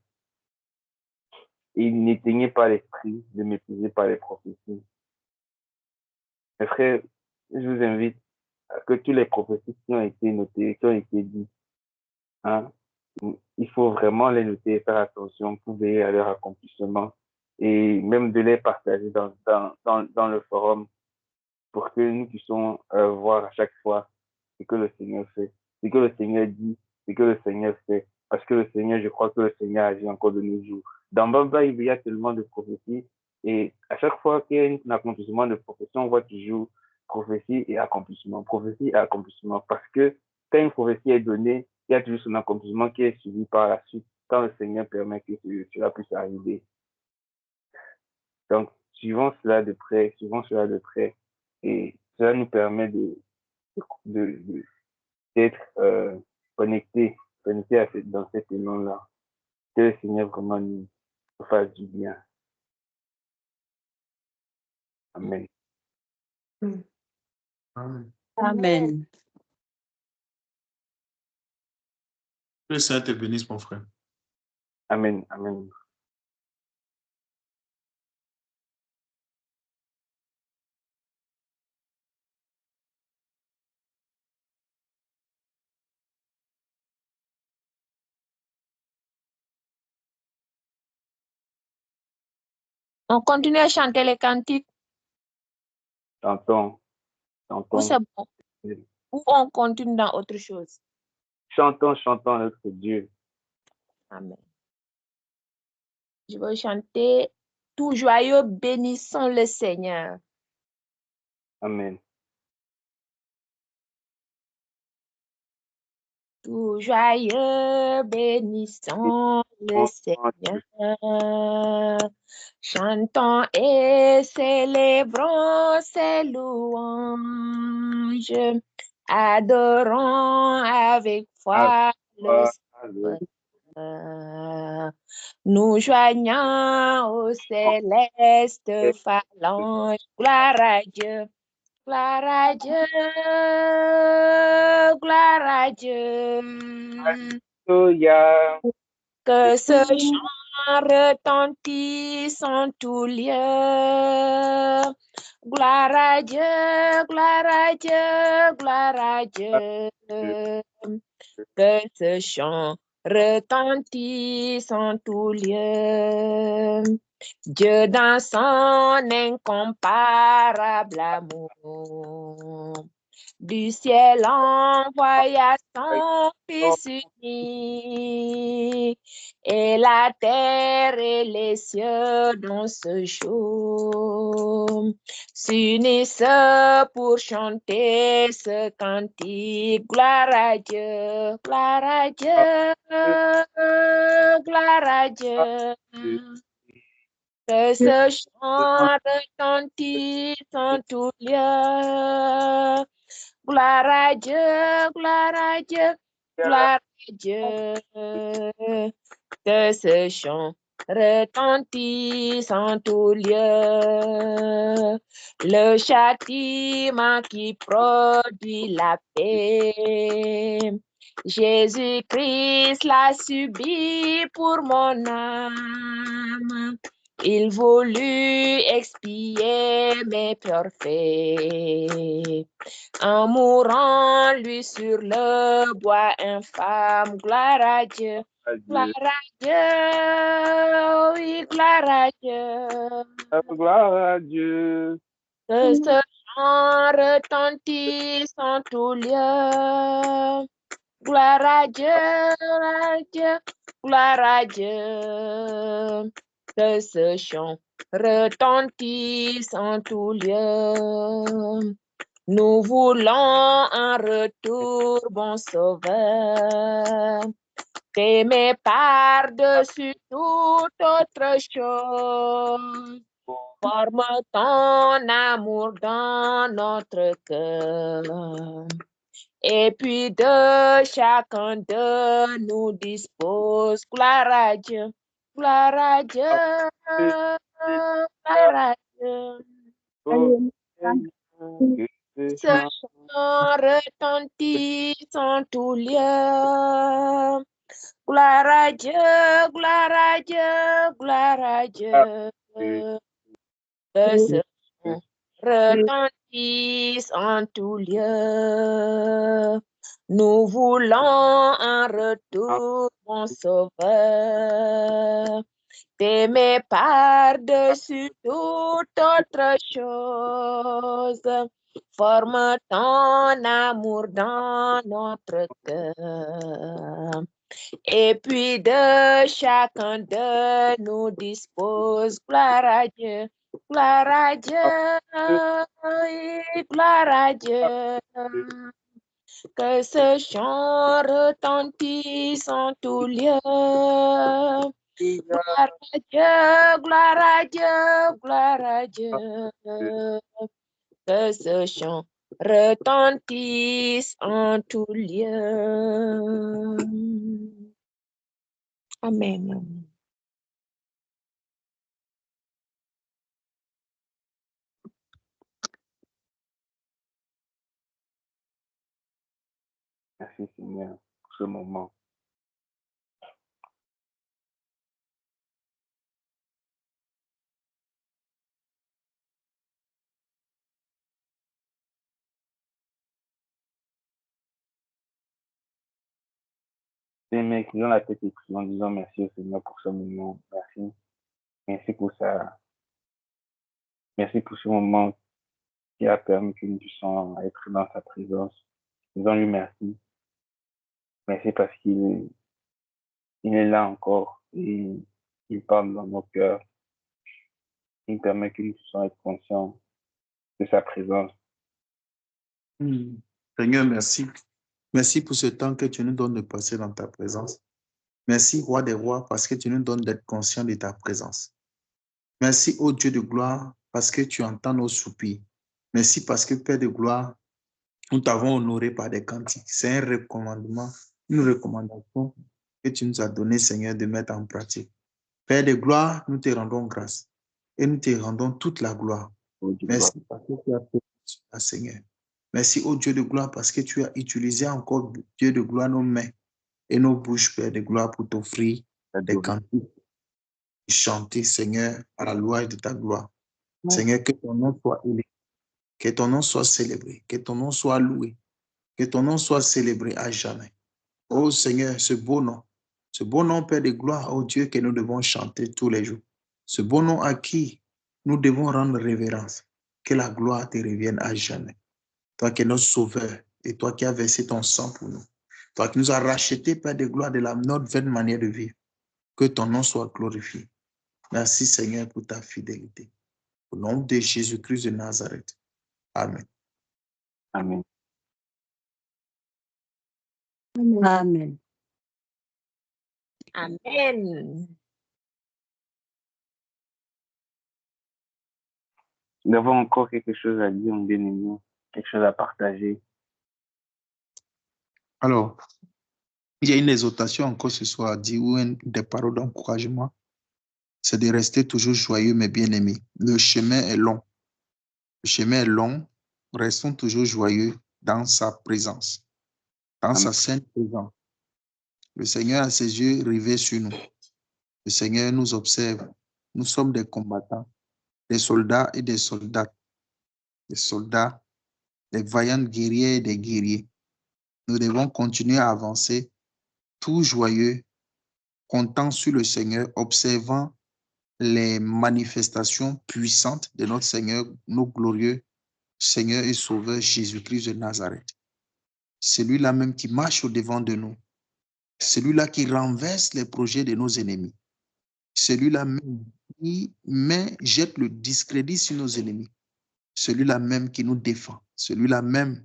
Et n'éteignez pas l'esprit de m'épuiser par les prophéties. Mes frères, je vous invite à que toutes les prophéties qui ont été notées, qui ont été dites, hein, il faut vraiment les noter et faire attention pour veiller à leur accomplissement et même de les partager dans le forum pour que nous puissions voir à chaque fois ce que le Seigneur fait, ce que le Seigneur dit, ce que le Seigneur fait. Parce que le Seigneur, je crois que le Seigneur agit encore de nos jours. Dans Baba, il y a tellement de prophéties et à chaque fois qu'il y a un accomplissement de prophétie, on voit toujours prophétie et accomplissement, prophétie et accomplissement. Parce que quand une prophétie est donnée, il y a toujours son accomplissement qui est suivi par la suite quand le Seigneur permet que cela puisse arriver. Donc, suivons cela de près, et cela nous permet d'être connectés dans cet élan-là. Que le Seigneur vraiment nous fasse du bien. Amen. Amen. Amen. Que le Seigneur te bénisse, mon frère. Amen. Amen. On continue à chanter les cantiques Chantons. ou c'est bon? Ou on continue dans autre chose? Chantons notre Dieu. Amen. Je vais chanter tout joyeux, bénissons le Seigneur. Amen. Tout joyeux, bénissons le Seigneur. Chantons et célébrons ses louanges. Adorons avec foi le Seigneur. Nous joignons au céleste phalange. Gloire à Dieu. Gloire à Dieu, gloire à Dieu. Alléluia. Que ce chant retentisse en tout lieu. Gloire à Dieu, gloire à Dieu, gloire à Dieu. Que ce chant retentisse en tout lieu. Dieu dans son incomparable amour, du ciel envoya son Fils unique, et la terre et les cieux dans ce jour s'unissent pour chanter ce cantique. Gloire à Dieu, gloire à Dieu, gloire à Dieu. Que ce chant retentisse en tout lieu. Gloire à Dieu, gloire à Dieu, gloire à Dieu. Que ce chant retentisse en tout lieu. Le châtiment qui produit la paix. Jésus-Christ l'a subi pour mon âme. Il voulut expier mes faits. En mourant, lui, sur le bois infâme. Gloire à Dieu. Gloire à Dieu. Oui, gloire à Dieu. Gloire à Dieu. Que ce chant retentisse en tout lieu. Gloire à Dieu, gloire à Dieu, gloire à Dieu. Que ce chant retentisse en tout lieu. Nous voulons un retour, bon sauveur. T'aimer par-dessus toute autre chose. Forme ton amour dans notre cœur. Et puis de chacun de nous dispose. Gloire à Dieu, gloire à Dieu, gloire à Dieu. Ce chant retentit en tout lieu. Gloire à Dieu, gloire à Dieu, gloire à Dieu. Que ce chant retentisse en tout lieu. Nous voulons un retour, mon Sauveur, t'aimer par-dessus toute autre chose. Forme ton amour dans notre cœur. Et puis de chacun de nous dispose. Gloire à Dieu, gloire à Dieu, et gloire à Dieu. Que ce chant retentisse en tout lieu. Gloire à Dieu, gloire à Dieu, gloire à Dieu. Que ce chant retentisse en tout lieu. Amen. Merci Seigneur pour ce moment. Seigneur, crions la tête et crions en disant merci au Seigneur pour ce moment. Merci. Merci pour ça. Merci pour ce moment qui a permis que nous puissions être dans sa présence. Disons-lui merci. Merci parce qu'il est là encore et il parle dans nos cœurs. Il permet que nous puissions être conscients de sa présence. Seigneur, merci. Merci pour ce temps que tu nous donnes de passer dans ta présence. Merci, Roi des rois, parce que tu nous donnes d'être conscients de ta présence. Merci, ô Dieu de gloire, parce que tu entends nos soupirs. Merci parce que, Père de gloire, nous t'avons honoré par des cantiques. C'est un recommandement, une recommandation que tu nous as donné, Seigneur, de mettre en pratique. Père de gloire, nous te rendons grâce et nous te rendons toute la gloire. Merci parce que tu as fait cela, Seigneur. Merci, ô Dieu de gloire, parce que tu as utilisé encore, Dieu de gloire, nos mains et nos bouches, Père de gloire, pour t'offrir des cantiques. Chanter, Seigneur, à la louange de ta gloire. Seigneur, que ton nom soit élevé, que ton nom soit célébré, que ton nom soit loué, que ton nom soit célébré à jamais. Oh Seigneur, ce beau nom, Père de gloire, oh Dieu, que nous devons chanter tous les jours. Ce beau nom à qui nous devons rendre révérence. Que la gloire te revienne à jamais. Toi qui es notre sauveur et toi qui as versé ton sang pour nous. Toi qui nous as rachetés, Père de gloire, de notre vaine manière de vivre. Que ton nom soit glorifié. Merci Seigneur pour ta fidélité. Au nom de Jésus-Christ de Nazareth. Amen. Amen. Amen. Amen. Nous avons encore quelque chose à dire, mon bien-aimé, quelque chose à partager. Alors, il y a une exhortation encore ce soir à dire ou des paroles d'encouragement. C'est de rester toujours joyeux, mes bien-aimés. Le chemin est long. Le chemin est long. Restons toujours joyeux dans sa présence, dans sa sainte présence. Le Seigneur a ses yeux rivés sur nous. Le Seigneur nous observe. Nous sommes des combattants, des soldats et des soldates. Des soldats, des vaillants guerriers et des guerriers. Nous devons continuer à avancer, tout joyeux, comptant sur le Seigneur, observant les manifestations puissantes de notre Seigneur, nos glorieux Seigneur et Sauveur Jésus-Christ de Nazareth. Celui-là même qui marche au-devant de nous. Celui-là qui renverse les projets de nos ennemis. Celui-là même qui jette le discrédit sur nos ennemis. Celui-là même qui nous défend. Celui-là même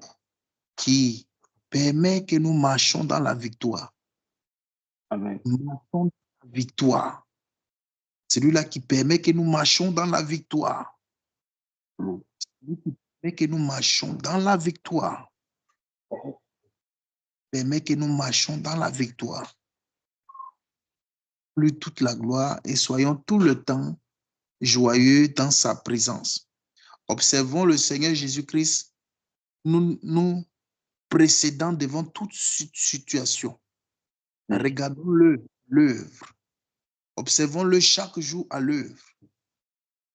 qui permet que nous marchions dans la victoire. Amen. Nous marchons dans la victoire. Celui-là qui permet que nous marchions dans la victoire. Celui qui permet que nous marchions dans la victoire. permet que nous marchions dans la victoire. Lui toute la gloire et soyons tout le temps joyeux dans sa présence. Observons le Seigneur Jésus-Christ nous précédant devant toute situation. Regardons-le, l'œuvre. Observons-le chaque jour à l'œuvre.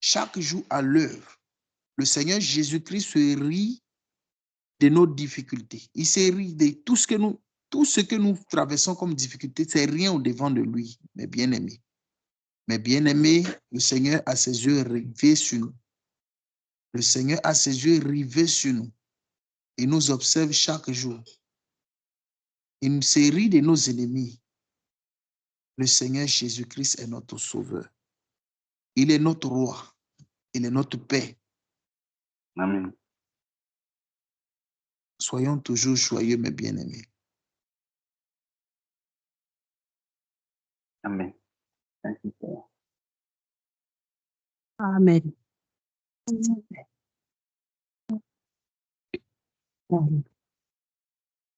Chaque jour à l'œuvre. Le Seigneur Jésus-Christ se rit de nos difficultés. Il se rit de tout ce que nous traversons comme difficulté, c'est rien au-devant de lui, mes bien-aimés. Mes bien-aimés, le Seigneur a ses yeux rivés sur nous. Le Seigneur a ses yeux rivés sur nous. Il nous observe chaque jour. Il se rit de nos ennemis. Le Seigneur Jésus-Christ est notre sauveur. Il est notre roi. Il est notre paix. Amen. Soyons toujours joyeux, mes bien-aimés. Amen. Merci, Père. Amen. Amen.